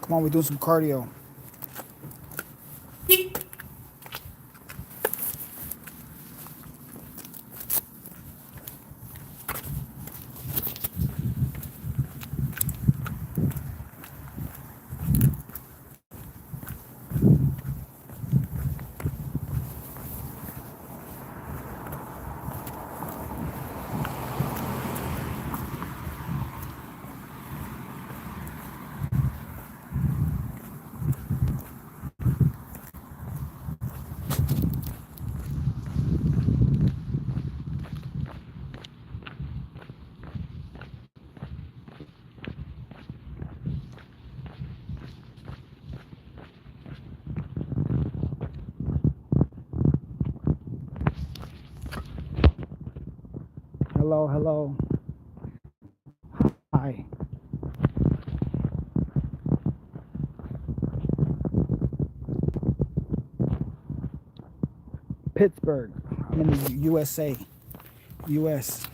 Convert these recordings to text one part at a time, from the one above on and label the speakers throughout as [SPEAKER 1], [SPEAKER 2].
[SPEAKER 1] Come on, we're doing some cardio. Hello, hello. Hi. Pittsburgh. I'm in the USA. US.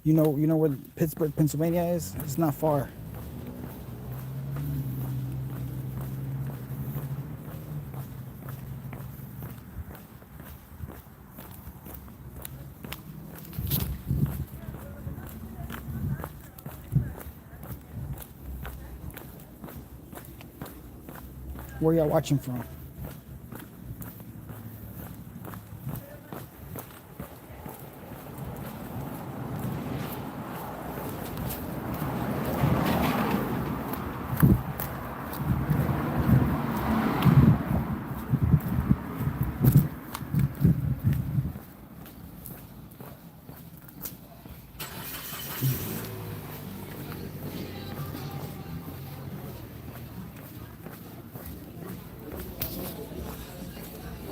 [SPEAKER 1] You know where Pittsburgh, Pennsylvania is? It's not far. Where y'all watching from?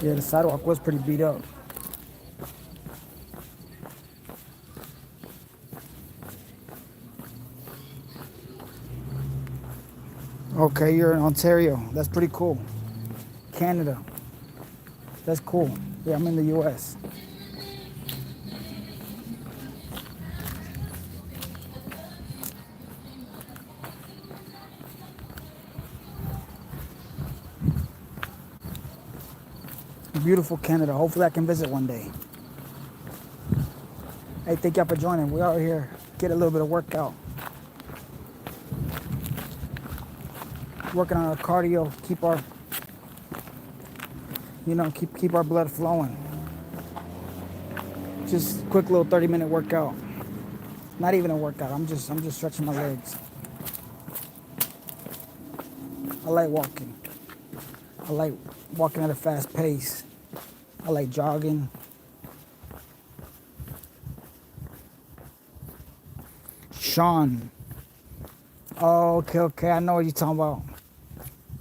[SPEAKER 1] Yeah, the sidewalk was pretty beat up. Okay, you're in Ontario. That's pretty cool. Canada. That's cool. Yeah, I'm in the US. Beautiful Canada. Hopefully I can visit one day. Hey, thank y'all for joining. We're out here. Get a little bit of workout. Working on our cardio. Keep our keep our blood flowing. Just a quick little 30-minute workout. Not even a workout. I'm just stretching my legs. I like walking. I like walking at a fast pace. I like jogging. Sean. Oh, okay. I know what you're talking about.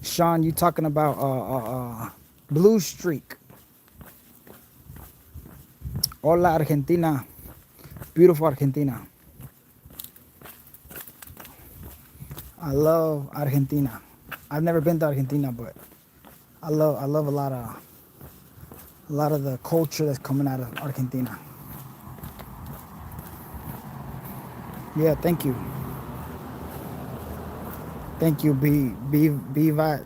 [SPEAKER 1] Sean, you talking about Blue Streak. Hola, Argentina. Beautiful Argentina. I love Argentina. I've never been to Argentina, but I love a lot of the culture that's coming out of Argentina. Yeah, thank you. Thank you, Bivatan.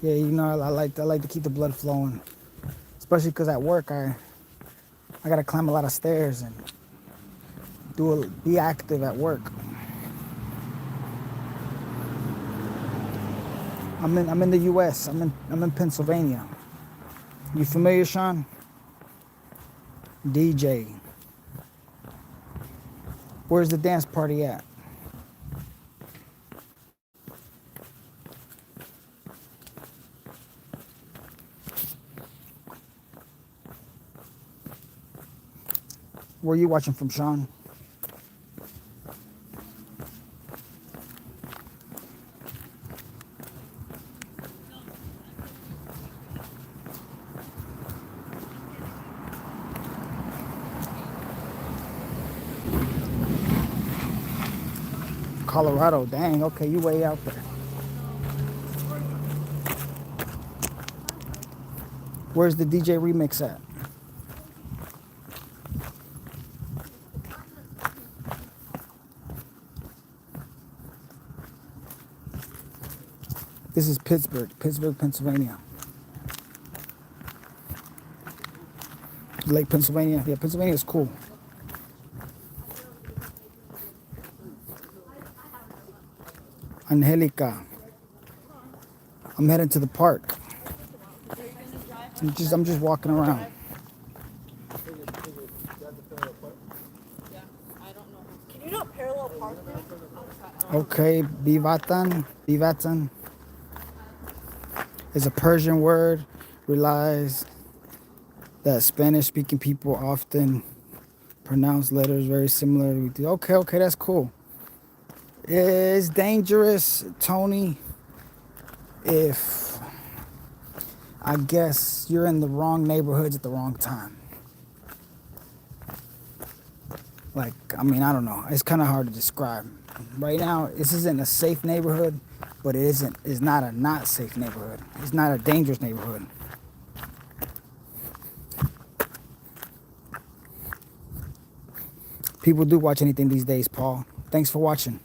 [SPEAKER 1] Yeah, I like to keep the blood flowing, especially because at work I gotta climb a lot of stairs and be active at work. I'm in the U.S. I'm in Pennsylvania. You familiar, Sean? DJ. Where's the dance party at? Where are you watching from, Sean? Colorado. Dang, okay, you way out there. Where's the DJ remix at? This is Pittsburgh, Pennsylvania. Lake Pennsylvania. Yeah, Pennsylvania is cool. Angelica. I'm heading to the park. I'm just walking around.
[SPEAKER 2] Can you not parallel park there?
[SPEAKER 1] Okay, Bivatan is a Persian word. Relies that Spanish-speaking people often pronounce letters very similar. Okay, that's cool. It's dangerous, Tony, if I guess you're in the wrong neighborhoods at the wrong time. Like, I mean, I don't know. It's kind of hard to describe. Right now, this isn't a safe neighborhood, but it's not a not safe neighborhood. It's not a dangerous neighborhood. People do watch anything these days, Paul. Thanks for watching.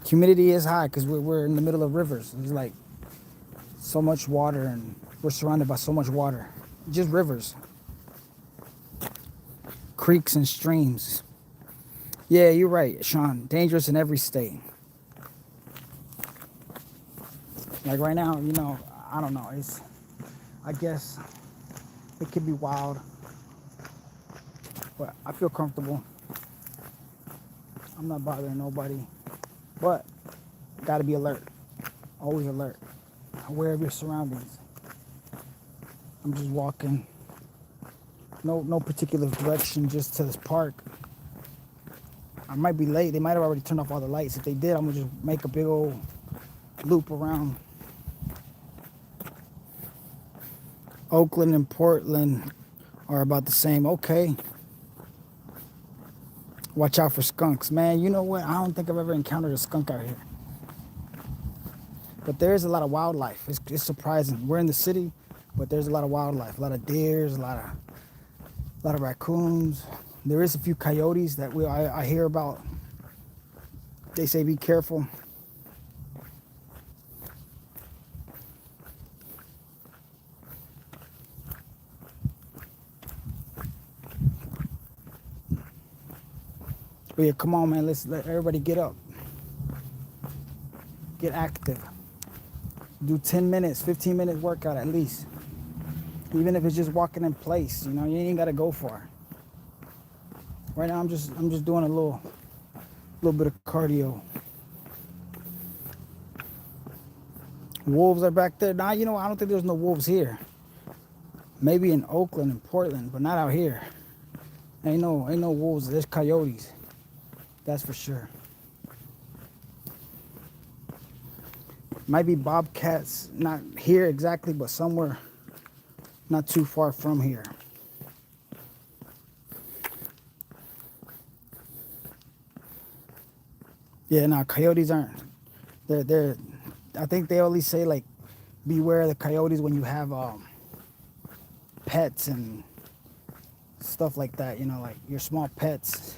[SPEAKER 1] Humidity is high because we're in the middle of rivers. There's like so much water and we're surrounded by so much water. Just rivers. Creeks and streams. Yeah, you're right, Sean. Dangerous in every state. Like right now, you know, I don't know. I guess it could be wild, but I feel comfortable. I'm not bothering nobody, but gotta be alert. Always alert. Aware of your surroundings. I'm just walking. No particular direction, just to this park. I might be late. They might have already turned off all the lights. If they did, I'm gonna just make a big old loop around. Oakland and Portland are about the same. Okay. Watch out for skunks. Man, you know what? I don't think I've ever encountered a skunk out here. But there's a lot of wildlife. It's surprising. We're in the city, but there's a lot of wildlife. A lot of deers, a lot of raccoons. There is a few coyotes that I hear about. They say be careful. But yeah, come on, man. Let's let everybody get up. Get active. Do 10 minutes, 15 minute workout at least. Even if it's just walking in place, you know, you ain't gotta go far. Right now I'm just doing a little bit of cardio. Wolves are back there. Nah, you know, I don't think there's no wolves here. Maybe in Oakland and Portland, but not out here. Ain't no wolves. There's coyotes. That's for sure. Might be bobcats, not here exactly, but somewhere not too far from here. Yeah, no, coyotes aren't. They're. I think they always say like, beware of the coyotes when you have pets and stuff like that. You know, like your small pets.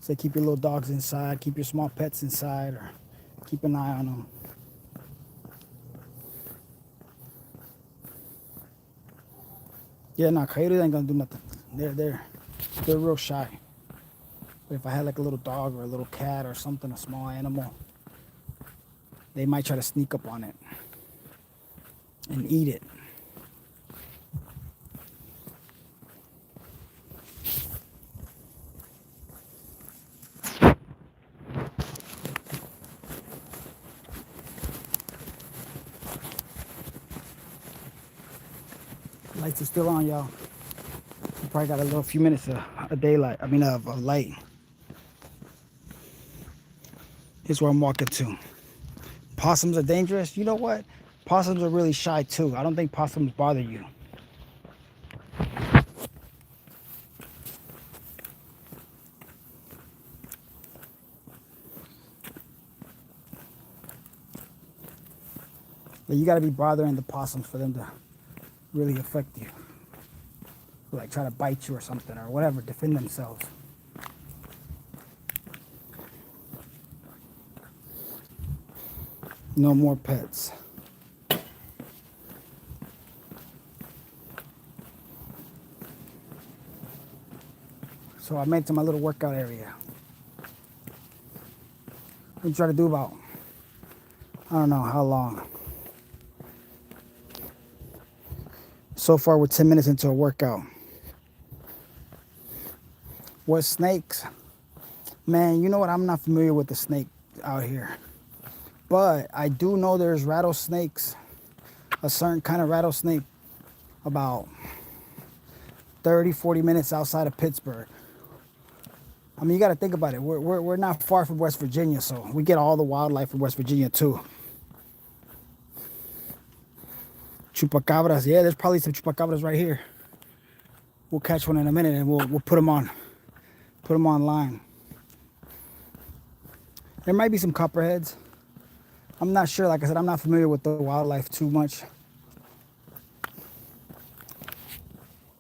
[SPEAKER 1] So keep your little dogs inside, keep your small pets inside, or keep an eye on them. Yeah, no, coyotes ain't gonna do nothing. They're real shy. But if I had like a little dog or a little cat or something, a small animal, they might try to sneak up on it and eat it. Lights are still on, y'all. You probably got a little few minutes of daylight. I mean, of light. Here's where I'm walking to. Possums are dangerous. You know what? Possums are really shy too. I don't think possums bother you. But you gotta be bothering the possums for them to really affect you. Like try to bite you or something or whatever, defend themselves. No more pets. So I made to my little workout area. We try to do about, I don't know how long. So far we're 10 minutes into a workout. What snakes? Man, you know what? I'm not familiar with the snake out here. But I do know there's rattlesnakes, a certain kind of rattlesnake, about 30, 40 minutes outside of Pittsburgh. I mean, you got to think about it. We're not far from West Virginia, so we get all the wildlife from West Virginia too. Chupacabras, yeah, there's probably some chupacabras right here. We'll catch one in a minute and we'll put them online. There might be some copperheads. I'm not sure. Like I said, I'm not familiar with the wildlife too much.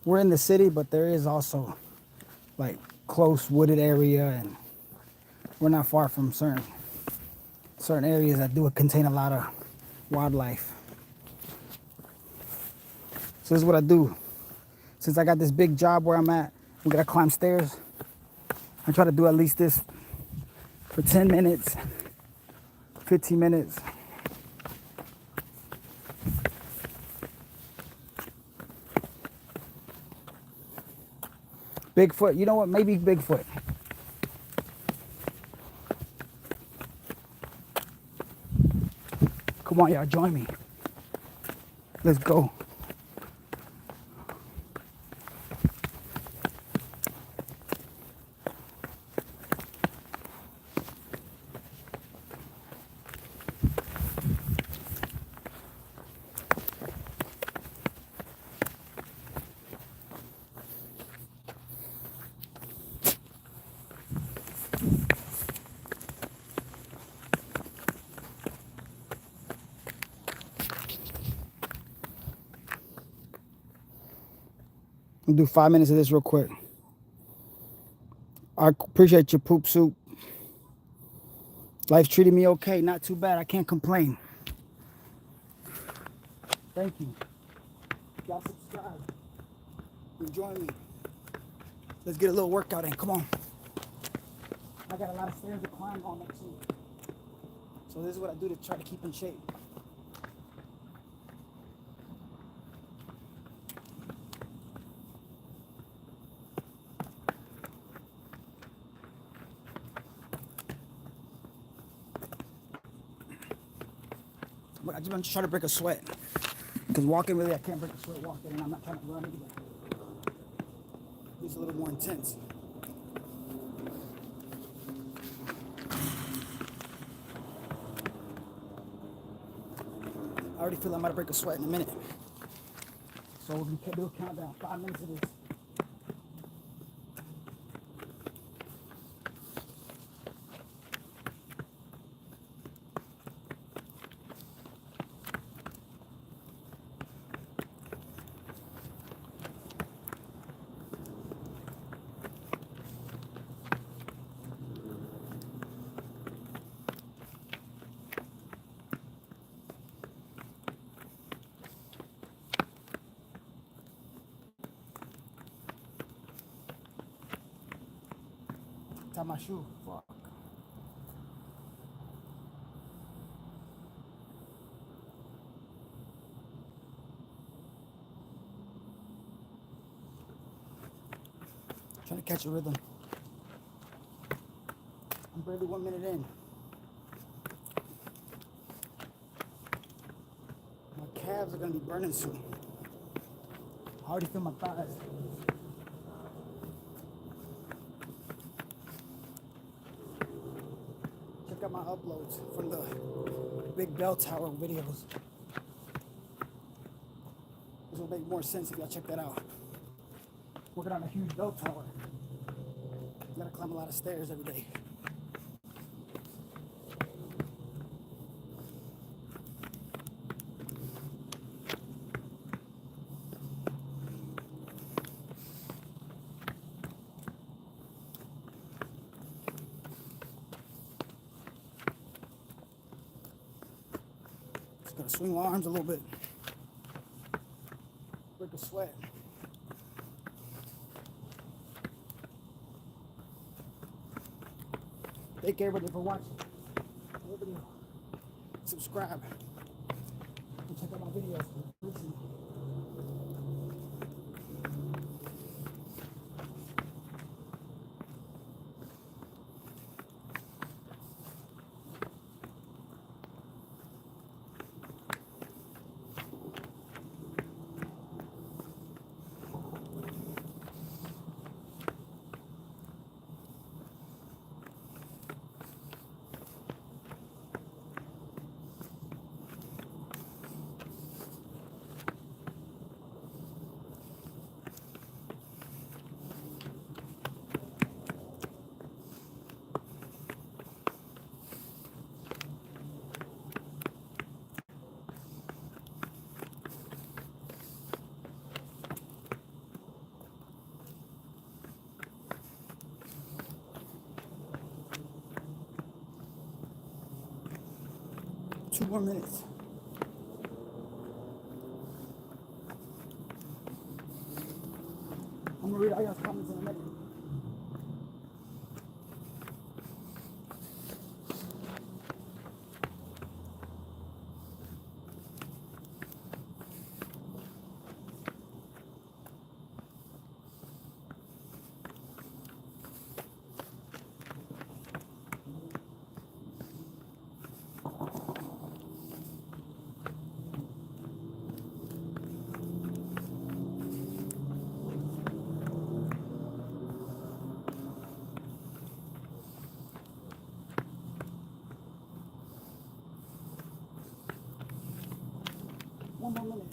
[SPEAKER 1] We're in the city, but there is also like close wooded area, and we're not far from certain areas that do contain a lot of wildlife. So this is what I do. Since I got this big job where I'm at, we gotta climb stairs. I try to do at least this for 10 minutes, 15 minutes. Bigfoot, you know what? Maybe Bigfoot. Come on, y'all, join me. Let's go. I'll do 5 minutes of this real quick. I appreciate your poop soup. Life's treating me okay, not too bad. I can't complain. Thank you. Y'all subscribe. Join me. Let's get a little workout in. Come on. I got a lot of stairs to climb on next week. So this is what I do to try to keep in shape. But I just want to try to break a sweat. Because walking, really, I can't break a sweat walking, and I'm not trying to run either. It's a little more intense. I already feel I'm about to break a sweat in a minute. So we can do a countdown, 5 minutes of this. Tie my shoe. Fuck. Trying to catch a rhythm. I'm barely 1 minute in. My calves are gonna be burning soon. I already feel my thighs. Check out my uploads from the big bell tower videos. This will make more sense if y'all check that out. Working on a huge bell tower. You gotta climb a lot of stairs every day. Gotta swing my arms a little bit. Break a sweat. Thank everybody for watching. Everybody subscribe and check out my videos. Listen. Two more minutes. I'm gonna read all y'all's comments in a minute. One more minute.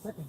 [SPEAKER 1] Seconds.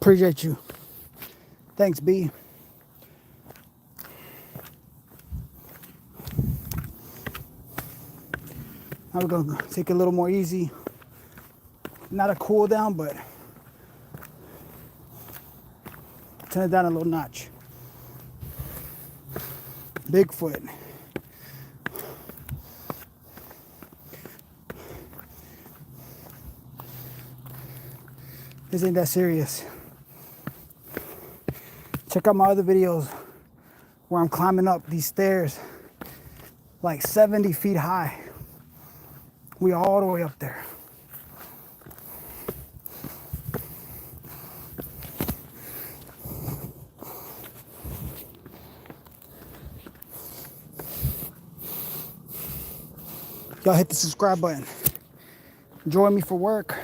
[SPEAKER 1] Appreciate you. Thanks, B. Now we're gonna take it a little more easy. Not a cool down, but turn it down a little notch. Bigfoot. This ain't that serious. Check out my other videos where I'm climbing up these stairs like 70 feet high. We all the way up there. Y'all hit the subscribe button. Join me for work,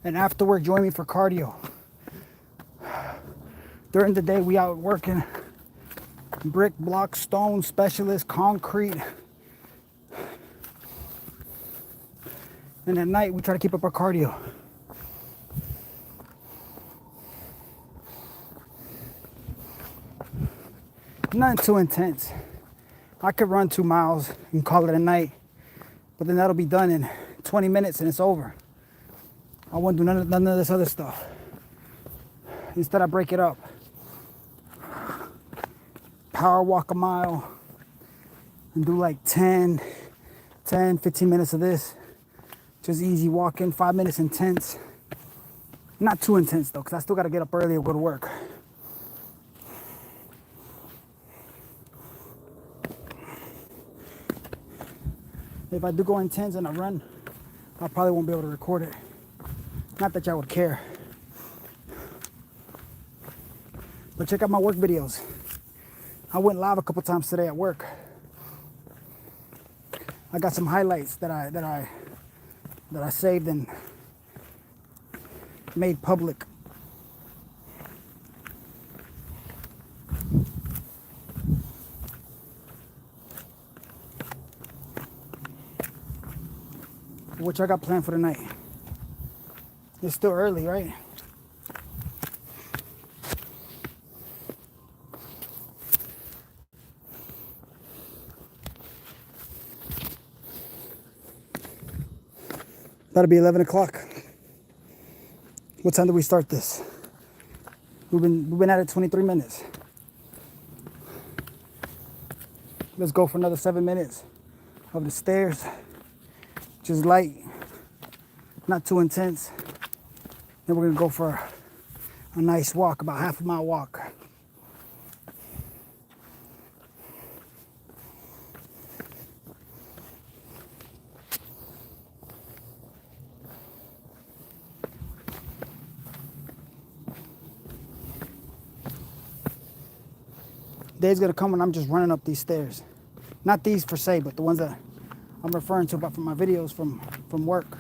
[SPEAKER 1] and after work, join me for cardio. During the day, we out working brick, block, stone, specialist, concrete. And at night, we try to keep up our cardio. Nothing too intense. I could run 2 miles and call it a night, but then that'll be done in 20 minutes and it's over. I won't do none of this other stuff. Instead, I break it up. Power walk a mile and do like 10, 15 minutes of this. Just easy walking, 5 minutes intense. Not too intense though, because I still got to get up early and go to work. If I do go intense and I run, I probably won't be able to record it. Not that y'all would care. But check out my work videos. I went live a couple times today at work. I got some highlights that I saved and made public. What y'all got planned for tonight? It's still early, right? That'll be 11 o'clock. What time did we start this? We've been at it 23 minutes. Let's go for another 7 minutes of the stairs. Just light, not too intense. Then we're gonna go for a nice walk, about half a mile walk. Day's gonna come when I'm just running up these stairs. Not these per se, but the ones that I'm referring to about from my videos from work.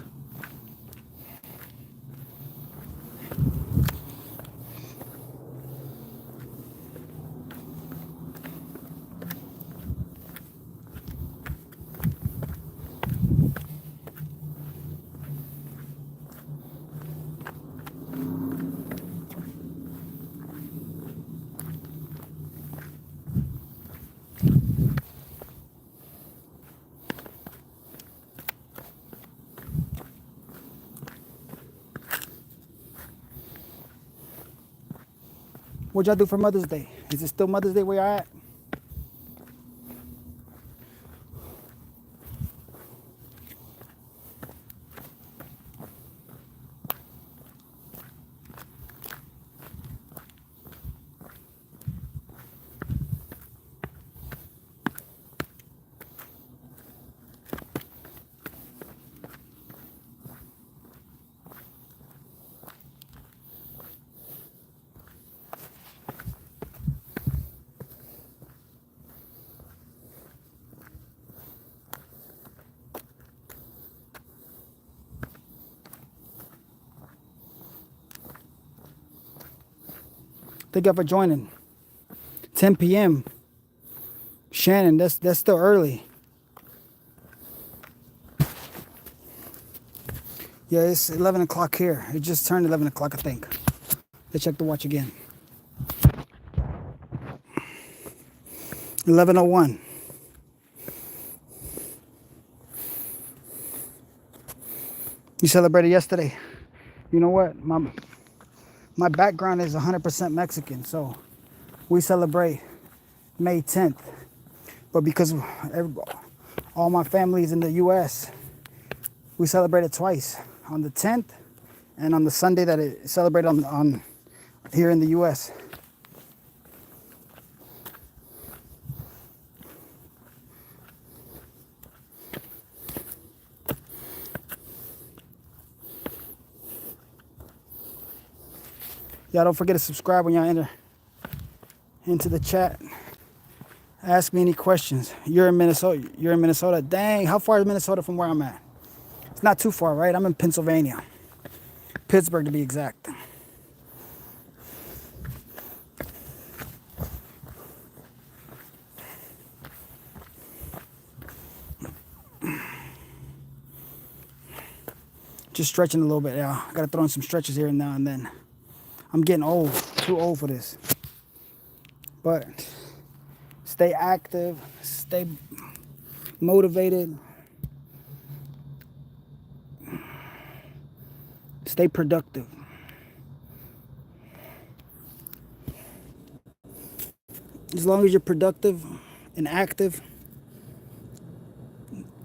[SPEAKER 1] What'd y'all do for Mother's Day? Is it still Mother's Day where y'all at? Thank y'all for joining. 10 p.m. Shannon, that's still early. Yeah, it's 11 o'clock here. It just turned 11 o'clock, I think. Let's check the watch again. 11:01. You celebrated yesterday. You know what? My background is 100% Mexican, so we celebrate May 10th. But because all my family is in the U.S., we celebrate it twice, on the 10th and on the Sunday that it celebrated on here in the U.S. Y'all don't forget to subscribe when y'all enter into the chat. Ask me any questions. You're in Minnesota. You're in Minnesota. Dang, how far is Minnesota from where I'm at? It's not too far, right? I'm in Pennsylvania. Pittsburgh to be exact. Just stretching a little bit, yeah. I gotta throw in some stretches here and now and then. I'm getting old, too old for this. But stay active, stay motivated, stay productive. As long as you're productive and active,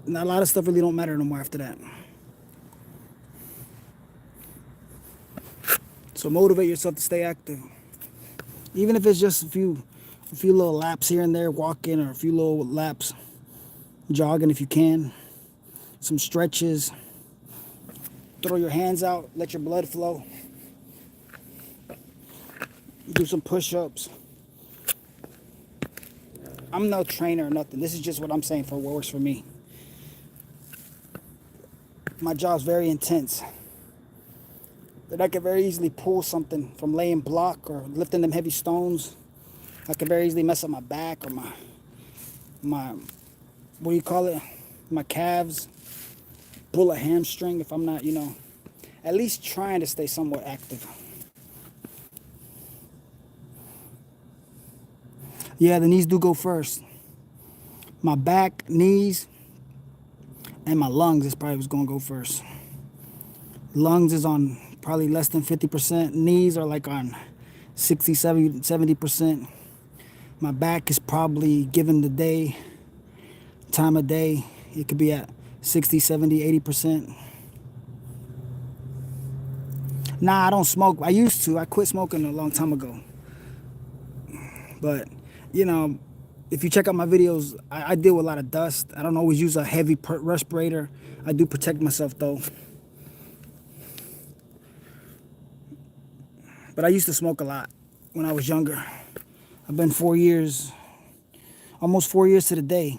[SPEAKER 1] a lot of stuff really don't matter no more after that. So motivate yourself to stay active. Even if it's just a few little laps here and there, walking, or a few little laps jogging if you can. Some stretches. Throw your hands out, let your blood flow. Do some push-ups. I'm no trainer or nothing. This is just what I'm saying for what works for me. My job's very intense. That I could very easily pull something from laying block or lifting them heavy stones. I could very easily mess up my back or my what do you call it? My calves. Pull a hamstring if I'm not, at least trying to stay somewhat active. Yeah, the knees do go first. My back, knees, and my lungs is probably what's going to go first. Lungs is on probably less than 50%. Knees are like on 60, 70%. My back is probably, given the day, time of day, it could be at 60, 70, 80%. Nah, I don't smoke. I used to. I quit smoking a long time ago. But, if you check out my videos, I deal with a lot of dust. I don't always use a heavy respirator. I do protect myself, though. But I used to smoke a lot when I was younger. I've been 4 years, almost 4 years to the day.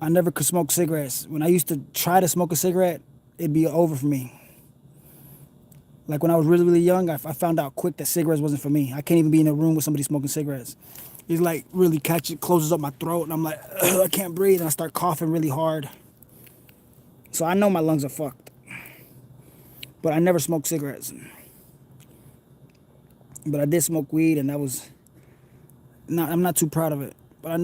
[SPEAKER 1] I never could smoke cigarettes. When I used to try to smoke a cigarette, it'd be over for me. Like when I was really, really young, I found out quick that cigarettes wasn't for me. I can't even be in a room with somebody smoking cigarettes. It's like really closes up my throat, and I'm like, I can't breathe, and I start coughing really hard. So I know my lungs are fucked. But I never smoked cigarettes. But I did smoke weed, and I'm not too proud of it. But I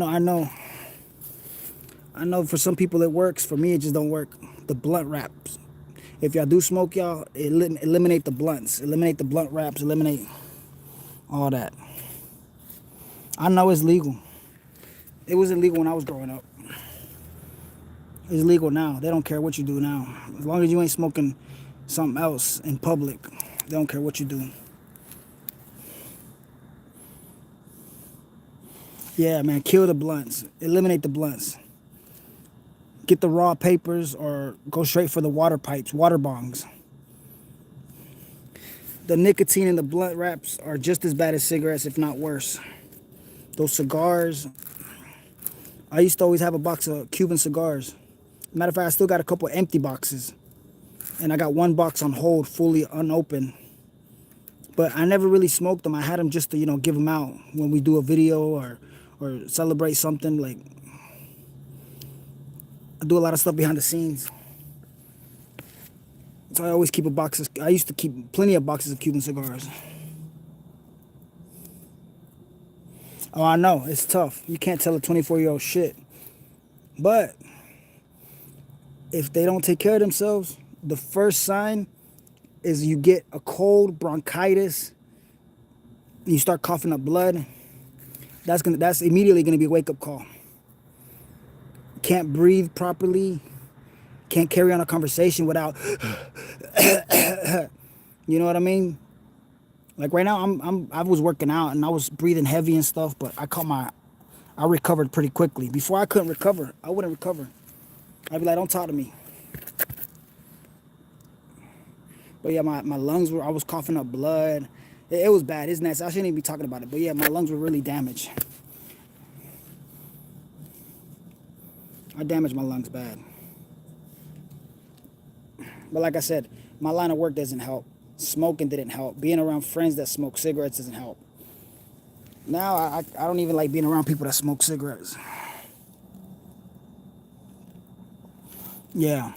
[SPEAKER 1] know for some people it works. For me, it just don't work. The blunt wraps. If y'all do smoke, y'all, eliminate the blunts. Eliminate the blunt wraps. Eliminate all that. I know it's legal. It wasn't legal when I was growing up. It's legal now. They don't care what you do now. As long as you ain't smoking something else in public, they don't care what you do. Yeah, man, kill the blunts. Eliminate the blunts. Get the raw papers or go straight for the water pipes, water bongs. The nicotine in the blunt wraps are just as bad as cigarettes, if not worse. Those cigars, I used to always have a box of Cuban cigars. Matter of fact, I still got a couple empty boxes. And I got one box on hold, fully unopened. But I never really smoked them. I had them just to, give them out when we do a video or celebrate something. Like, I do a lot of stuff behind the scenes. So I always keep I used to keep plenty of boxes of Cuban cigars. Oh, I know, it's tough. You can't tell a 24-year-old shit. But if they don't take care of themselves, the first sign is you get a cold, bronchitis, and you start coughing up blood. That's immediately gonna be a wake-up call. Can't breathe properly. Can't carry on a conversation without you know what I mean? Like right now I was working out and I was breathing heavy and stuff, but I recovered pretty quickly. Before I couldn't recover. I wouldn't recover. I'd be like, don't talk to me. But yeah, my lungs I was coughing up blood. It was bad. It's nasty. I shouldn't even be talking about it. But yeah, my lungs were really damaged. I damaged my lungs bad. But like I said, my line of work doesn't help. Smoking didn't help. Being around friends that smoke cigarettes doesn't help. Now I don't even like being around people that smoke cigarettes. Yeah.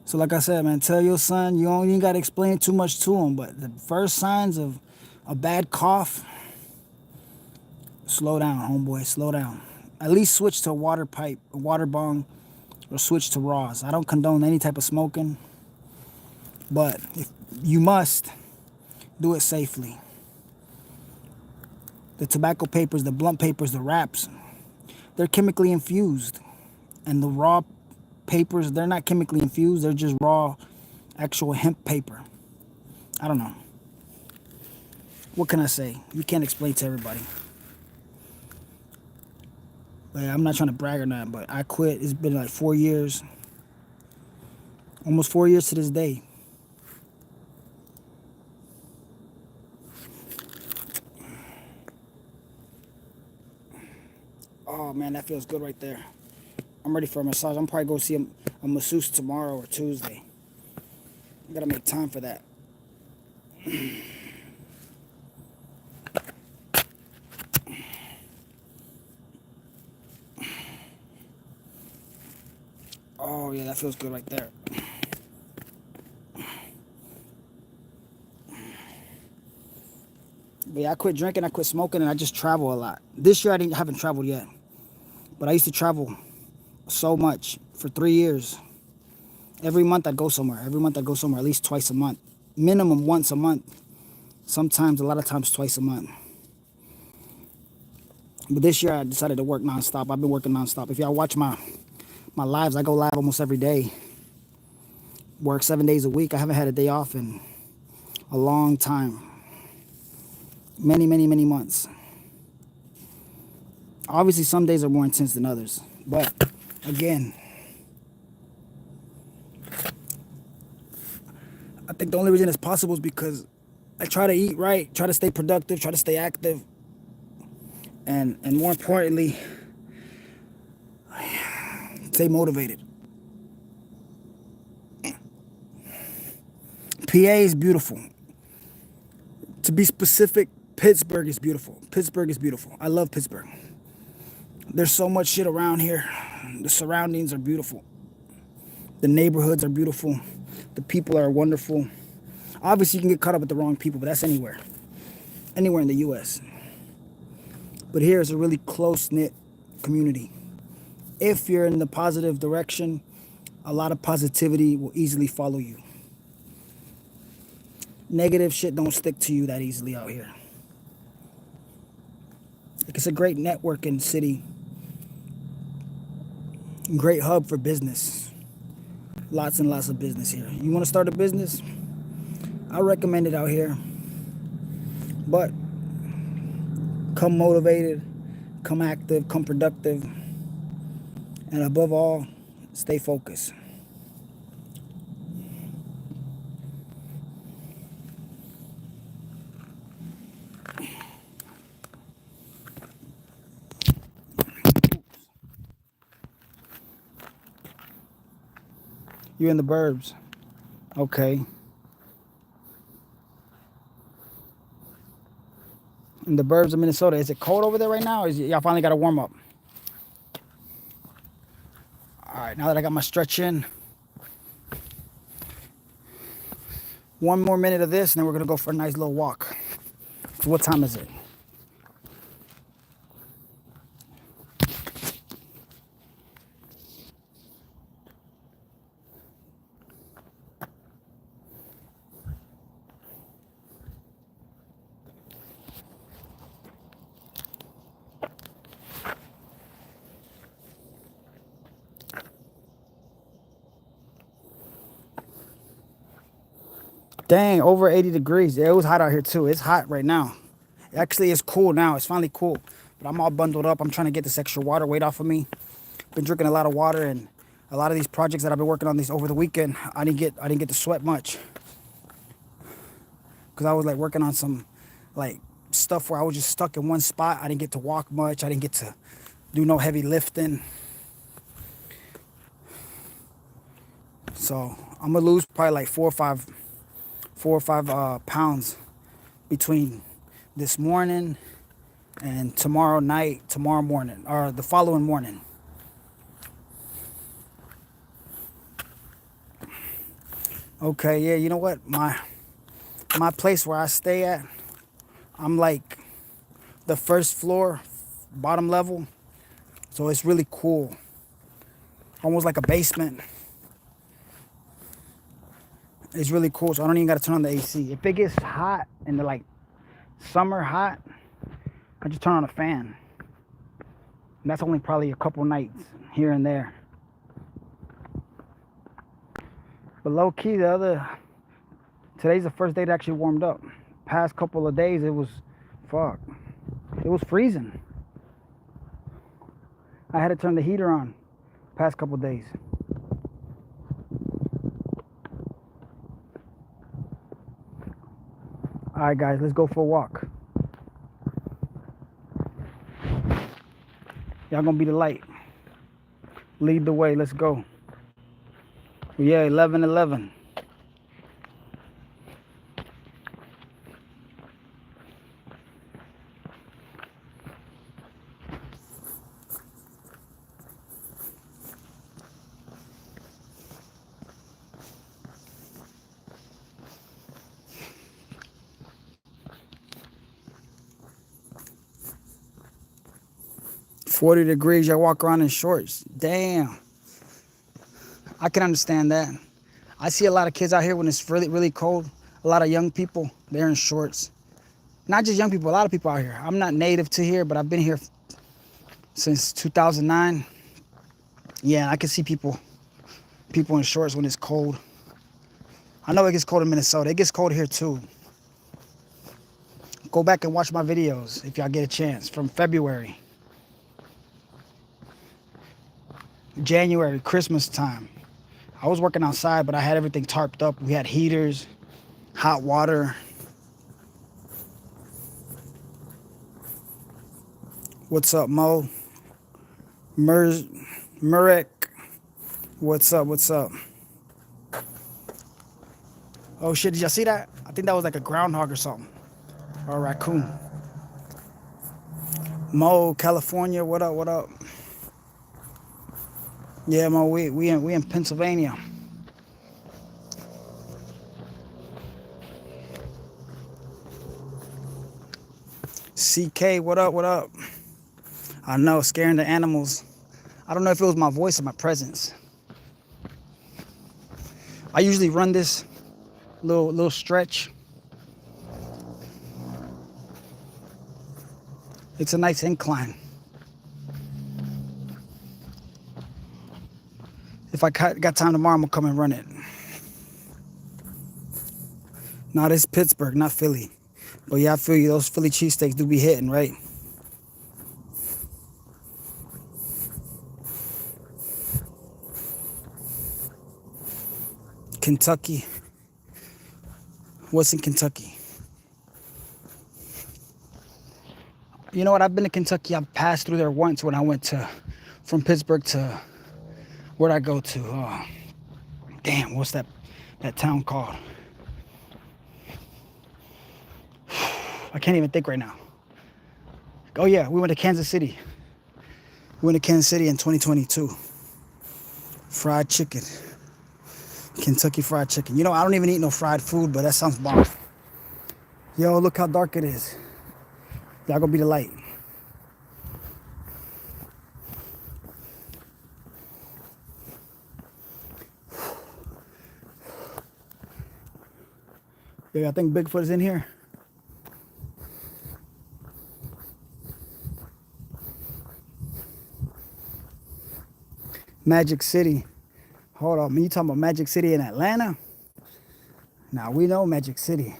[SPEAKER 1] So like I said, man, tell your son, you ain't got to explain too much to him, but the first signs of A bad cough, slow down, homeboy, slow down. At least switch to a water pipe, a water bong, or switch to raws. I don't condone any type of smoking, but if you must, do it safely. The tobacco papers, the blunt papers, the wraps, they're chemically infused. And the raw papers, they're not chemically infused, they're just raw, actual hemp paper. I don't know. What can I say? You can't explain to everybody. Like, I'm not trying to brag or not, but I quit. It's been like 4 years. Almost 4 years to this day. Oh man, that feels good right there. I'm ready for a massage. I'm probably going to see a masseuse tomorrow or Tuesday. I gotta make time for that. Oh yeah, that feels good right there. But yeah, I quit drinking, I quit smoking, and I just travel a lot. This year haven't traveled yet. But I used to travel so much for 3 years. Every month I'd go somewhere. Every month I'd go somewhere at least twice a month. Minimum once a month. Sometimes, a lot of times, twice a month. But this year I decided to work nonstop. I've been working nonstop. If y'all watch my lives, I go live almost every day. Work 7 days a week. I haven't had a day off in a long time. Many, many, many months. Obviously, some days are more intense than others. But, again, I think the only reason it's possible is because I try to eat right, try to stay productive, try to stay active, and more importantly, stay motivated. PA is beautiful. To be specific, Pittsburgh is beautiful. Pittsburgh is beautiful. I love Pittsburgh. There's so much shit around here. The surroundings are beautiful. The neighborhoods are beautiful. The people are wonderful. Obviously, you can get caught up with the wrong people, but that's anywhere. Anywhere in the U.S. But here is a really close-knit community. If you're in the positive direction, a lot of positivity will easily follow you. Negative shit don't stick to you that easily out here. It's a great networking city. Great hub for business. Lots and lots of business here. You want to start a business? I recommend it out here. But come motivated, come active, come productive, and above all, stay focused. You're in the burbs. Okay. In the burbs of Minnesota. Is it cold over there right now? Or y'all finally got to warm up? All right, now that I got my stretch in, 1 more minute of this, and then we're going to go for a nice little walk. So what time is it? Dang, over 80 degrees. Yeah, it was hot out here too. It's hot right now. Actually, it's cool now. It's finally cool. But I'm all bundled up. I'm trying to get this extra water weight off of me. Been drinking a lot of water, and a lot of these projects that I've been working on these over the weekend, I didn't get to sweat much. Cause I was like working on some like stuff where I was just stuck in one spot. I didn't get to walk much. I didn't get to do no heavy lifting. So I'm gonna lose probably like 4 or 5 pounds between this morning and tomorrow morning, or the following morning. Okay, yeah, you know what? My place where I stay at, I'm like the first floor, bottom level. So it's really cool. Almost like a basement. It's really cool. So I don't even got to turn on the AC. If it gets hot in the like summer hot, I just turn on a fan. And that's only probably a couple nights here and there. But low key, today's the first day that actually warmed up. Past couple of days, it was freezing. I had to turn the heater on past couple days. All right, guys, let's go for a walk. Y'all gonna be the light. Lead the way. Let's go. Yeah, 11:11. $40 degrees, y'all walk around in shorts. Damn. I can understand that. I see a lot of kids out here when it's really, really cold. A lot of young people, they're in shorts. Not just young people, a lot of people out here. I'm not native to here, but I've been here since 2009. Yeah, I can see people in shorts when it's cold. I know it gets cold in Minnesota. It gets cold here too. Go back and watch my videos if y'all get a chance from February. January, Christmas time. I was working outside, but I had everything tarped up. We had heaters, hot water. What's up, Mo? Murek. What's up? What's up? Oh shit, did y'all see that? I think that was like a groundhog or something. Or a raccoon. Mo, California, what up, what up? Yeah, Mo, we in Pennsylvania. CK, what up, what up? I know, scaring the animals. I don't know if it was my voice or my presence. I usually run this little stretch. It's a nice incline. If I got time tomorrow, I'm gonna come and run it. No, this is Pittsburgh, not Philly. But yeah, I feel you, those Philly cheesesteaks do be hitting, right? Kentucky. What's in Kentucky? You know what? I've been to Kentucky. I've passed through there once when I went from Pittsburgh to, where'd I go to? Damn, what's that town called? I can't even think right now. Oh yeah, we went to Kansas City. We went to Kansas City in 2022. Fried chicken. Kentucky Fried Chicken. You know, I don't even eat no fried food, but that sounds bomb. Yo, look how dark it is. Y'all gonna be the light. Yeah, I think Bigfoot is in here. Magic City. Hold on, you talking about Magic City in Atlanta? Now we know Magic City.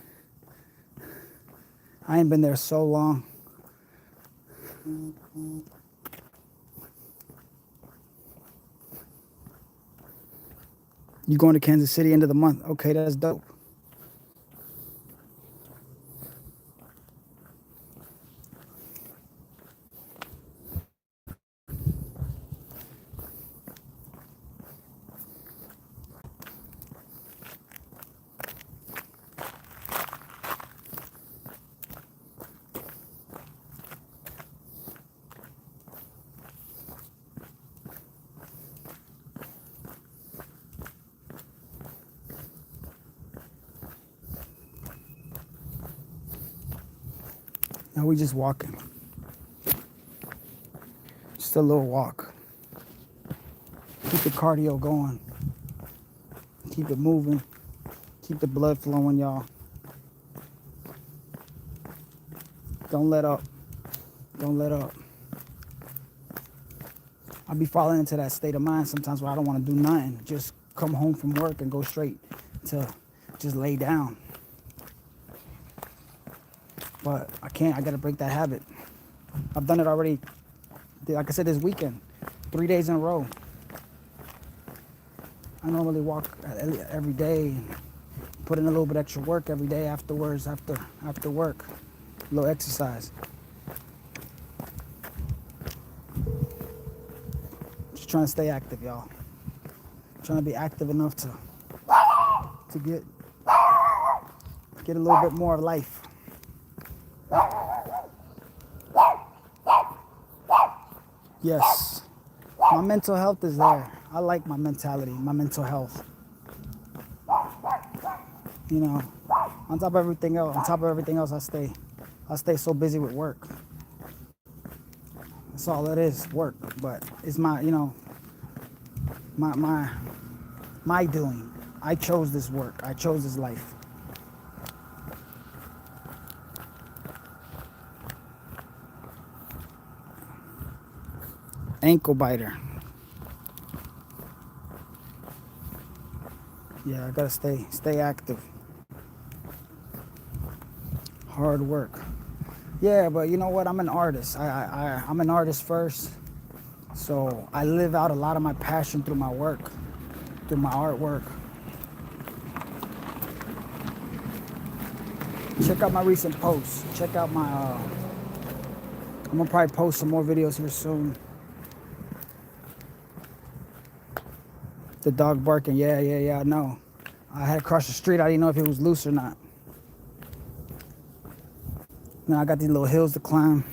[SPEAKER 1] I ain't been there so long. You going to Kansas City end of the month? Okay, that's dope. Now we just walking. Just a little walk. Keep the cardio going. Keep it moving. Keep the blood flowing, y'all. Don't let up. Don't let up. I'll be falling into that state of mind sometimes where I don't want to do nothing. Just come home from work and go straight to just lay down. But I can't. I got to break that habit. I've done it already. Like I said, this weekend. 3 days in a row. I normally walk every day. Put in a little bit extra work every day afterwards, after work. A little exercise. Just trying to stay active, y'all. Trying to be active enough to get a little bit more of life. Yes, my mental health is there. I like my mentality, my mental health. You know, on top of everything else, I stay so busy with work. That's all it is, work. But it's my, you know, my doing. I chose this work. I chose this life. Ankle biter. Yeah, I gotta stay active. Hard work. Yeah, but you know what? I'm an artist. I'm an artist first. So I live out a lot of my passion through my work, through my artwork. Check out my recent posts. Check out my, I'm gonna probably post some more videos here soon. The dog barking, yeah, I know. I had to cross the street, I didn't know if it was loose or not. Now I got these little hills to climb.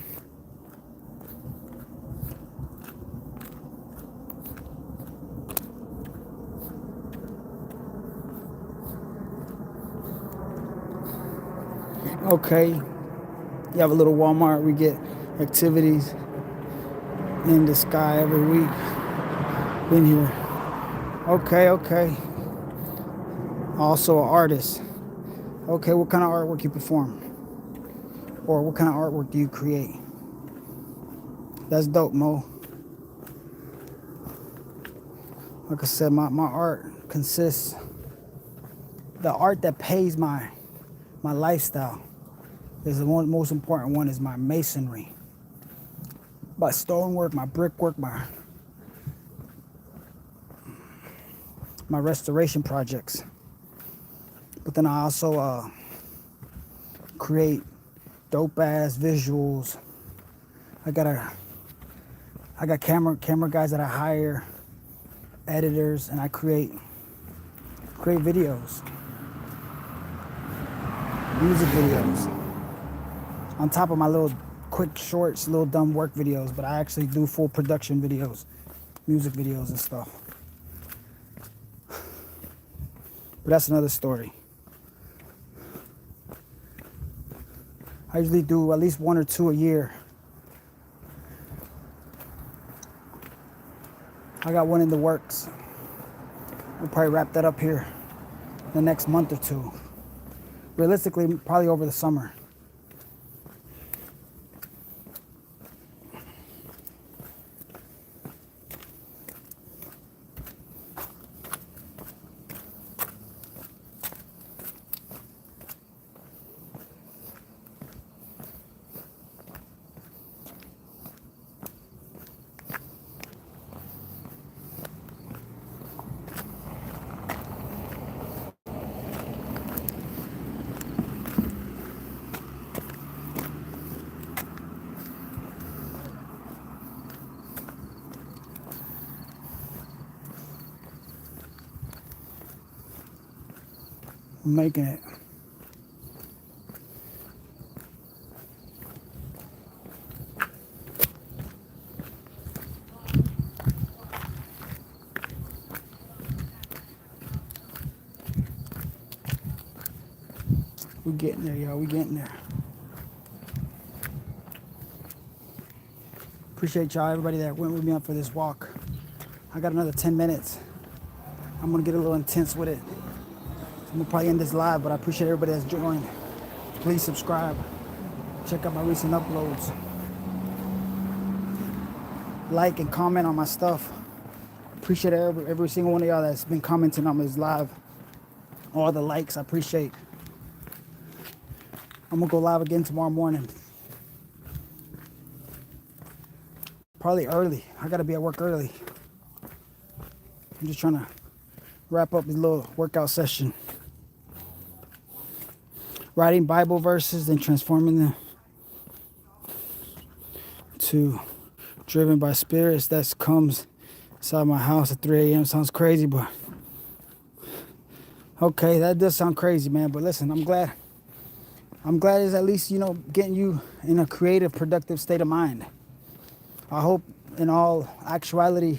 [SPEAKER 1] Okay, you have a little Walmart, we get activities in the sky every week. Been here. Okay. Also an artist. Okay, what kind of artwork you perform? Or what kind of artwork do you create? That's dope, Mo. Like I said, my art consists, the art that pays my lifestyle is the most important one is my masonry. My stonework, my brickwork, my restoration projects. But then I also create dope ass visuals. I got camera guys that I hire, editors, and I create videos, music videos. On top of my little quick shorts, little dumb work videos, but I actually do full production videos, music videos and stuff. But that's another story. I usually do at least 1 or 2 a year. I got one in the works. We'll probably wrap that up here in the next month or two. Realistically, probably over the summer. I'm making it. We getting there, y'all. We getting there. Appreciate y'all, everybody that went with me up for this walk. I got another 10 minutes. I'm gonna get a little intense with it. I'm gonna probably end this live, but I appreciate everybody that's joined. Please subscribe. Check out my recent uploads. Like and comment on my stuff. Appreciate every single one of y'all that's been commenting on this live. All the likes, I appreciate. I'm gonna go live again tomorrow morning. Probably early. I gotta be at work early. I'm just trying to wrap up this little workout session. Writing Bible verses and transforming them to driven by spirits. That comes inside my house at 3 a.m. Sounds crazy, but okay, that does sound crazy, man. But listen, I'm glad it's at least, getting you in a creative, productive state of mind. I hope in all actuality,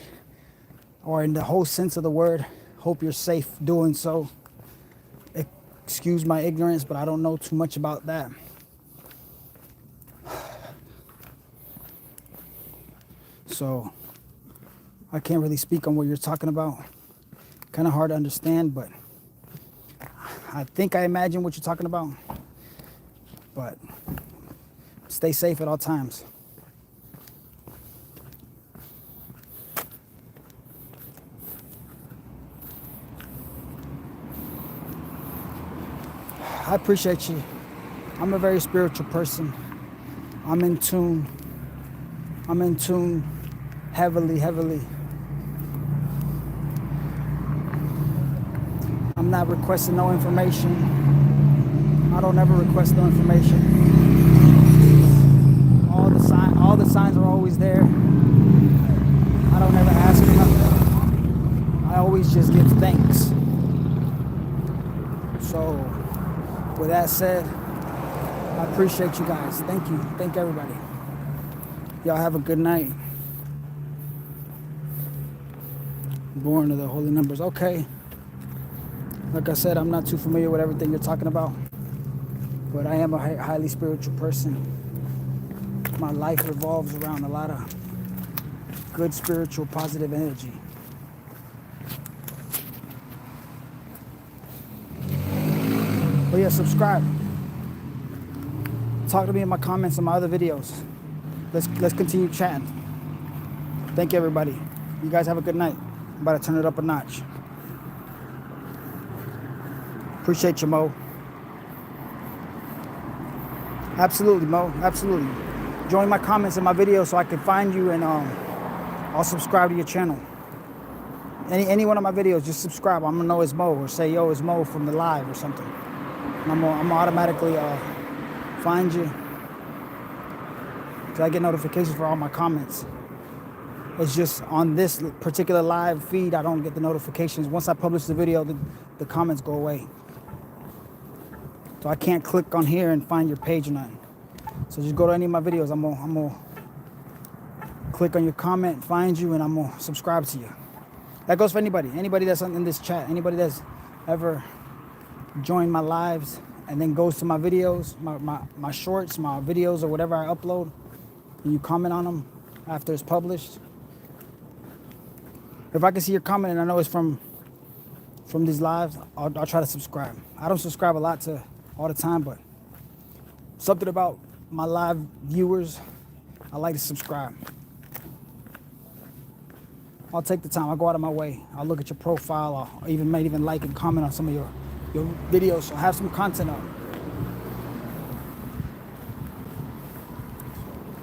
[SPEAKER 1] or in the whole sense of the word, hope you're safe doing so. Excuse my ignorance, but I don't know too much about that. So I can't really speak on what you're talking about. Kind of hard to understand, but I think I imagine what you're talking about. But stay safe at all times. I appreciate you. I'm a very spiritual person. I'm in tune heavily. I'm not requesting no information. I don't ever request no information. All the signs are always there. I don't ever ask for nothing. I always just give thanks. So, with that said, I appreciate you guys. Thank you. Thank everybody. Y'all have a good night. Born to the holy numbers. Okay. Like I said, I'm not too familiar with everything you're talking about, but I am a highly spiritual person. My life revolves around a lot of good spiritual, positive energy. But yeah, subscribe. Talk to me in my comments on my other videos. Let's continue chatting. Thank you, everybody. You guys have a good night. I'm about to turn it up a notch. Appreciate you, Mo. Absolutely, Mo. Absolutely. Join my comments in my videos so I can find you, and I'll subscribe to your channel. Any one of my videos, just subscribe. I'm gonna know it's Mo, or say, yo, it's Mo from the live or something. And I'm gonna automatically find you. Because I get notifications for all my comments. It's just on this particular live feed, I don't get the notifications. Once I publish the video, the comments go away. So I can't click on here and find your page or nothing. So just go to any of my videos. I'm gonna click on your comment, find you, and I'm gonna subscribe to you. That goes for anybody that's in this chat, anybody that's ever joined my lives and then goes to my videos, my shorts, my videos, or whatever I upload, and you comment on them after it's published. If I can see your comment and I know it's from these lives, I'll try to subscribe. I don't subscribe a lot to all the time, but something about my live viewers, I like to subscribe. I'll take the time. I'll go out of my way. I'll look at your profile. I'll might even like and comment on some of your videos. So have some content up.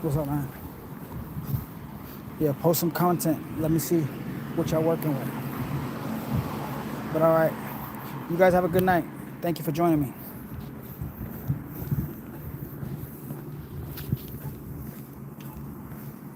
[SPEAKER 1] What's up, man? Yeah, post some content. Let me see what y'all working with. But all right. You guys have a good night. Thank you for joining me.